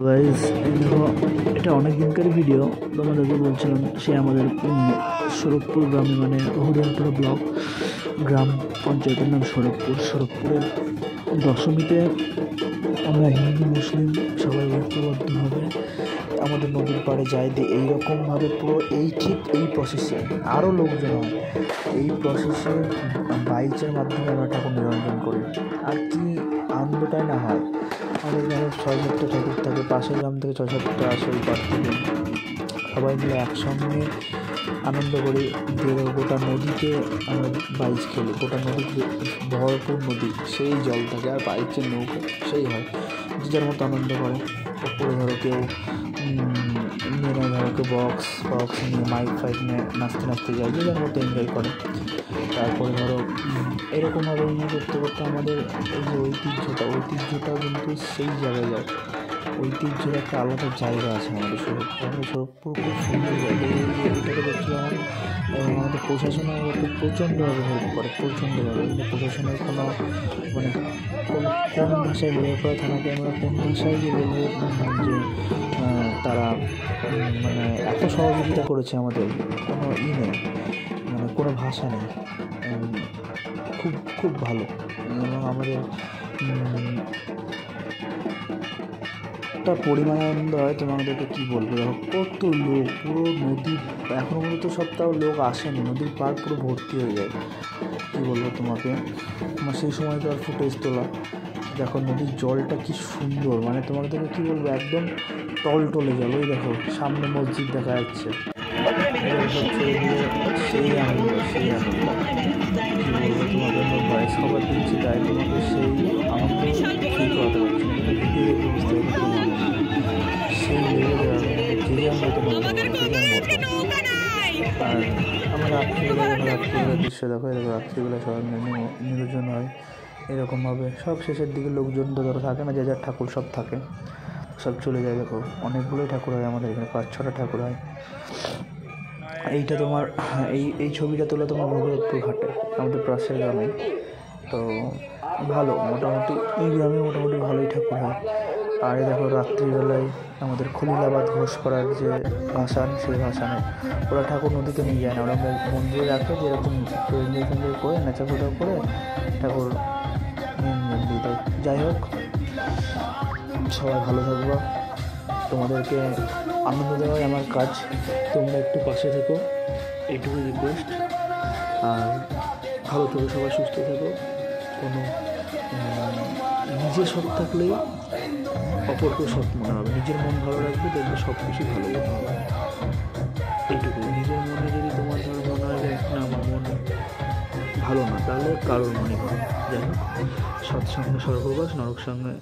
Guys দেখো, এটা অনেক দিনকার ভিডিও। তোমাদেরকে বলছিলাম সে আমাদের শরৎপুর গ্রামে, মানে হরিয়ারপাড়া ব্লক গ্রাম পঞ্চায়েতের নাম শরৎপুরের দশমীতে আমরা হিন্দু মুসলিম সবাই ঐক্যবদ্ধভাবে আমাদের নদীর পাড়ে যাই দিয়ে এইরকমভাবে পুরো এই প্রসেসে আরও লোকজন হয়। এই প্রসেসে বাইচের মাধ্যমে আমরা ঠাকুর নিরঞ্জন করি। আর কি আনন্দটাই না হয়। আমাদের গ্রামে 6-7টা ঠাকুর থাকে, পাশের গ্রাম থেকে 6-7টা আসে ওই পার থেকে। সবাই মিলে একসঙ্গে আনন্দ করি। গোটা নদীতে আমরা বাইচ খেলি, গোটা নদীতে ভরপুর নদী, সেই জল থাকে আর বাইচের নৌকো সেই হয়। যে যার মতো আনন্দ করে। ওপরে ধরো কেউ নিয়ে নেয়, ধরো কেউ বক্স নিয়ে মাইক নিয়ে নাচতে যায়, যে যার মতো এনজয় করে। তারপরে ধরো এরকমভাবে এনজয় করতে করতে আমাদের এই যে ঐতিহ্যটা কিন্তু সেই জায়গায় যায়। ঐতিহ্যের একটা আলাদা জায়গা আছে আমাদের শরৎপুর খুব সুন্দর জায়গা। এটাকে দেখছিলাম এবং আমাদের প্রশাসন আমাদেরকে প্রচণ্ডভাবে হেল্প করে, প্রচণ্ডভাবে। কিন্তু প্রশাসনের কোনো কোন ভাষায় হরিয়ারপাড়া থানাকে আমরা কোন ভাষায় যে বলবো যে তারা মানে এত সহযোগিতা করেছে আমাদের, কোনো নেই, মানে কোনো ভাষা নেই। খুব ভালো। এবং আমাদের একটা পরিমাণ আনন্দ হয়, তোমাদেরকে কী বলবো। দেখো কত লোক, পুরো নদী এখনও পর্যন্ত সপ্তাহ লোক আসেনি, নদীর পাড় পুরো ভর্তি হয়ে যায়। কী বলবো তোমাকে, আমার সেই সময় তো আর ফুটেজ তোলা। দেখো নদীর জলটা কি সুন্দর, মানে তোমাদেরকে কী বলবো, একদম টলটলে জল। ওই দেখো সামনে মসজিদ দেখা যাচ্ছে, সেই আনন্দ কী বলবো তোমাদের ভয় সবার দিচ্ছি, তাই তোমাকে সেই আনন্দ ফিল করাতে পারছি না। কিন্তু ভিডিও দেখে বুঝতে পারছি সেই লেগে দেওয়ার যে আর আমার রাত্রিবেলার দৃশ্য দেখো। এরকম রাত্রিবেলা সবাই নিরঞ্জন হয় এরকমভাবে। সব শেষের দিকে লোকজন তো ধরো থাকে না, যে যার ঠাকুর সব থাকে, সব চলে যায়। দেখো অনেকগুলোই ঠাকুর হয় আমাদের এখানে, 5-6টা ঠাকুর হয়। এইটা তোমার এই ছবিটা তোলা তোমার ভগবতপুর ঘাটে, আমাদের পাশের গ্রামে। তো ভালো, মোটামুটি এই গ্রামে মোটামুটি ভালোই ঠাকুর হয়। আর দেখো রাত্রিবেলায় আমাদের খলিলাবাদ ঘোষ করার যে ভাসান, সেই ভাসানে ওরা ঠাকুর নদীতে নিয়ে যায় না, ওরা মন্দিরে রাখে, যেরকম একটু এনজয় করে নেচাফোটা করে ঠাকুর নিরঞ্জন দিয়ে দেয়। যাই হোক, সবাই ভালো থাকবো, তোমাদেরকে আনন্দ দেওয়াই আমার কাজ। তোমরা একটু পাশে থেকো, এইটুকু রিকোয়েস্ট। আর ভালো থেকো, সবাই সুস্থ থেকো। কোনো নিজের সৎ থাকলেই অপরকেও সৎ মনে হবে। নিজের মন ভালো রাখবে, দেখবে সব কিছুই ভালো মনে হবে। এইটুকু। নিজের মনে যদি তোমার ধরো মনে হয় যে না আমার মন ভালো না, তাহলে কারোর মনে ভালো। যাই হোক, সৎসঙ্গে স্বর্গবাস, নরক সঙ্গে